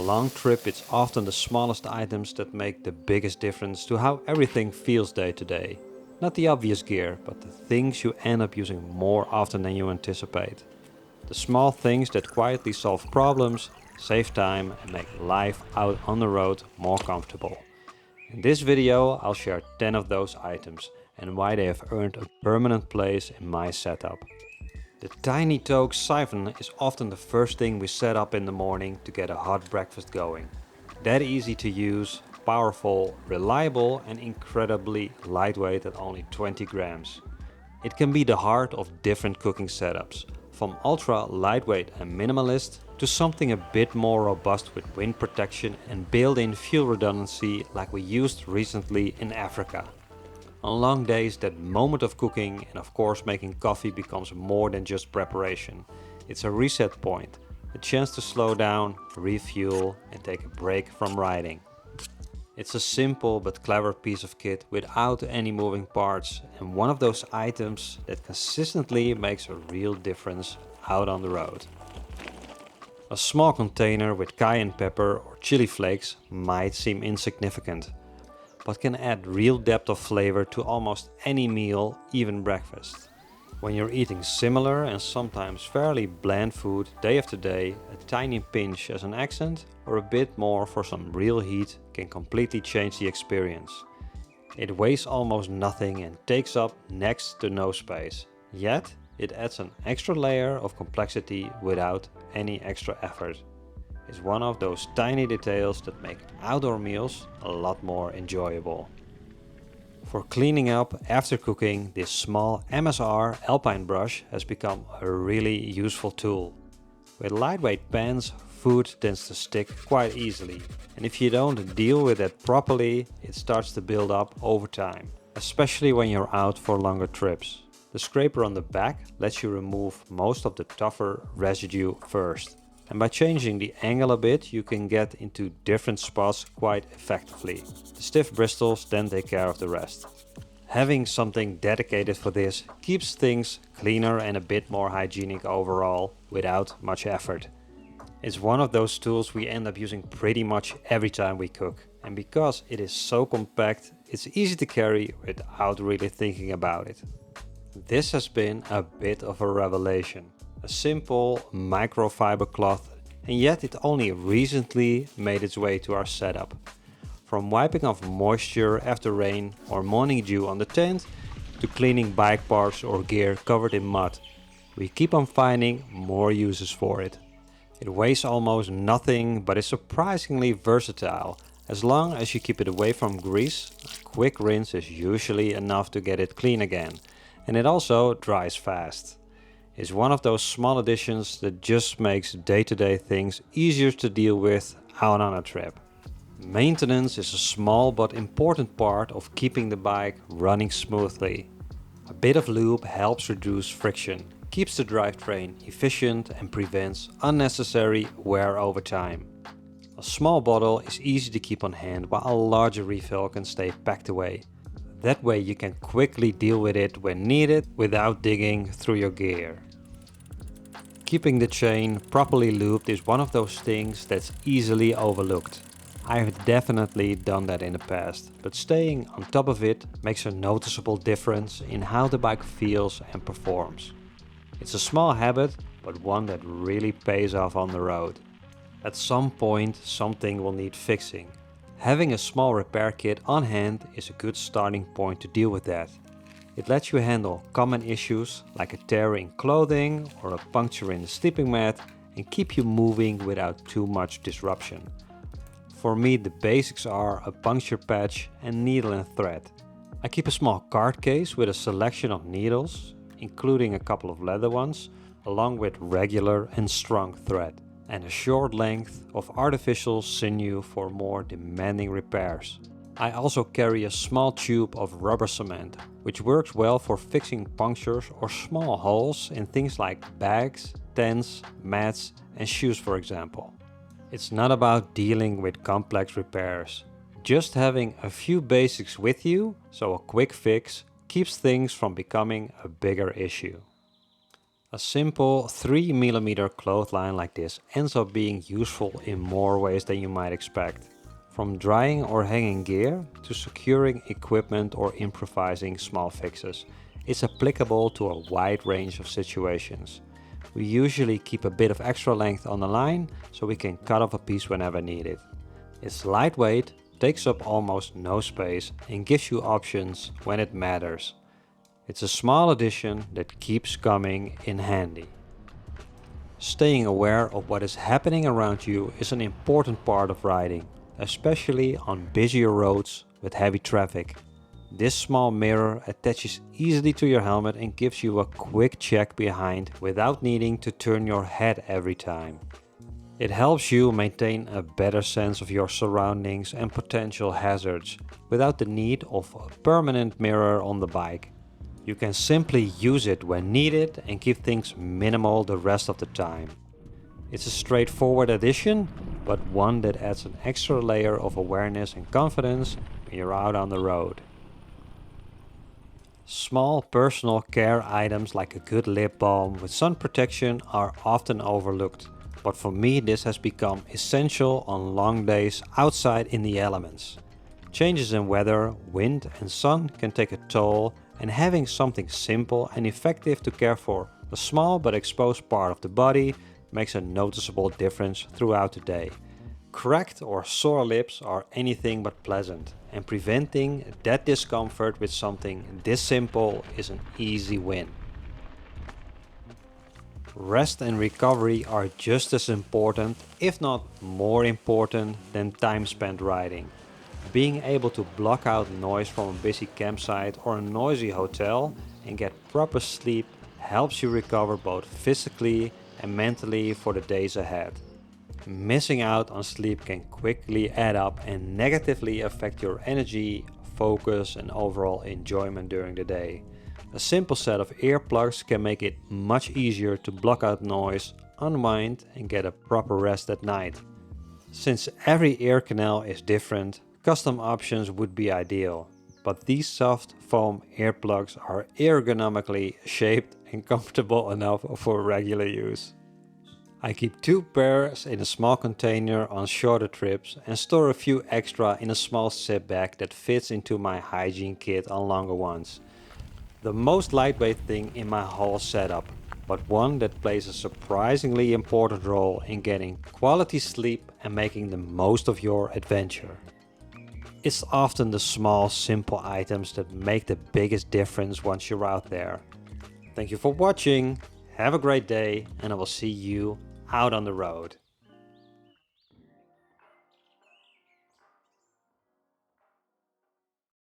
long trip, it's often the smallest items that make the biggest difference to how everything feels day to day. Not the obvious gear, but the things you end up using more often than you anticipate. The small things that quietly solve problems, save time and make life out on the road more comfortable. In this video I'll share 10 of those items and why they have earned a permanent place in my setup. The tiny toque siphon is often the first thing we set up in the morning to get a hot breakfast going. That easy to use, powerful, reliable and incredibly lightweight at only 20 grams. It can be the heart of different cooking setups, from ultra lightweight and minimalist to something a bit more robust with wind protection and built-in fuel redundancy like we used recently in Africa. On long days, that moment of cooking and of course making coffee becomes more than just preparation. It's a reset point, a chance to slow down, refuel and take a break from riding. It's a simple but clever piece of kit without any moving parts and one of those items that consistently makes a real difference out on the road. A small container with cayenne pepper or chili flakes might seem insignificant, but can add real depth of flavor to almost any meal, even breakfast. When you're eating similar and sometimes fairly bland food day after day, a tiny pinch as an accent or a bit more for some real heat can completely change the experience. It weighs almost nothing and takes up next to no space, yet it adds an extra layer of complexity without any extra effort. It's one of those tiny details that make outdoor meals a lot more enjoyable. For cleaning up after cooking, this small MSR Alpine brush has become a really useful tool. With lightweight pans, food tends to stick quite easily, and if you don't deal with it properly, it starts to build up over time, especially when you're out for longer trips. The scraper on the back lets you remove most of the tougher residue first. And by changing the angle a bit, you can get into different spots quite effectively. The stiff bristles then take care of the rest. Having something dedicated for this keeps things cleaner and a bit more hygienic overall without much effort. It's one of those tools we end up using pretty much every time we cook. And because it is so compact, it's easy to carry without really thinking about it. This has been a bit of a revelation. A simple microfiber cloth, and yet it only recently made its way to our setup. From wiping off moisture after rain or morning dew on the tent, to cleaning bike parts or gear covered in mud, we keep on finding more uses for it. It weighs almost nothing but is surprisingly versatile. As long as you keep it away from grease, a quick rinse is usually enough to get it clean again, and it also dries fast. Is one of those small additions that just makes day-to-day things easier to deal with out on a trip. Maintenance is a small but important part of keeping the bike running smoothly. A bit of lube helps reduce friction, keeps the drivetrain efficient and prevents unnecessary wear over time. A small bottle is easy to keep on hand while a larger refill can stay packed away. That way you can quickly deal with it when needed without digging through your gear. Keeping the chain properly lubed is one of those things that's easily overlooked. I've definitely done that in the past, but staying on top of it makes a noticeable difference in how the bike feels and performs. It's a small habit, but one that really pays off on the road. At some point something will need fixing. Having a small repair kit on hand is a good starting point to deal with that. It lets you handle common issues like a tear in clothing or a puncture in the sleeping mat and keep you moving without too much disruption. For me, the basics are a puncture patch and needle and thread. I keep a small card case with a selection of needles, including a couple of leather ones, along with regular and strong thread, and a short length of artificial sinew for more demanding repairs. I also carry a small tube of rubber cement, which works well for fixing punctures or small holes in things like bags, tents, mats and shoes, for example. It's not about dealing with complex repairs, just having a few basics with you, so a quick fix keeps things from becoming a bigger issue. A simple 3mm clothesline like this ends up being useful in more ways than you might expect. From drying or hanging gear to securing equipment or improvising small fixes, it's applicable to a wide range of situations. We usually keep a bit of extra length on the line so we can cut off a piece whenever needed. It's lightweight, takes up almost no space and gives you options when it matters. It's a small addition that keeps coming in handy. Staying aware of what is happening around you is an important part of riding, especially on busier roads with heavy traffic. This small mirror attaches easily to your helmet and gives you a quick check behind without needing to turn your head every time. It helps you maintain a better sense of your surroundings and potential hazards without the need of a permanent mirror on the bike. You can simply use it when needed and keep things minimal the rest of the time. It's a straightforward addition, but one that adds an extra layer of awareness and confidence when you're out on the road. Small personal care items like a good lip balm with sun protection are often overlooked, but for me this has become essential on long days outside in the elements. Changes in weather, wind and sun can take a toll, and having something simple and effective to care for the small but exposed part of the body makes a noticeable difference throughout the day. Cracked or sore lips are anything but pleasant, and preventing that discomfort with something this simple is an easy win. Rest and recovery are just as important, if not more important, than time spent riding. Being able to block out noise from a busy campsite or a noisy hotel and get proper sleep helps you recover both physically and mentally for the days ahead. Missing out on sleep can quickly add up and negatively affect your energy, focus and overall enjoyment during the day. A simple set of earplugs can make it much easier to block out noise, unwind and get a proper rest at night. Since every ear canal is different, custom options would be ideal, but these soft foam earplugs are ergonomically shaped and comfortable enough for regular use. I keep 2 pairs in a small container on shorter trips and store a few extra in a small zip bag that fits into my hygiene kit on longer ones. The most lightweight thing in my whole setup, but one that plays a surprisingly important role in getting quality sleep and making the most of your adventure. It's often the small, simple items that make the biggest difference once you're out there. Thank you for watching, have a great day, and I will see you out on the road.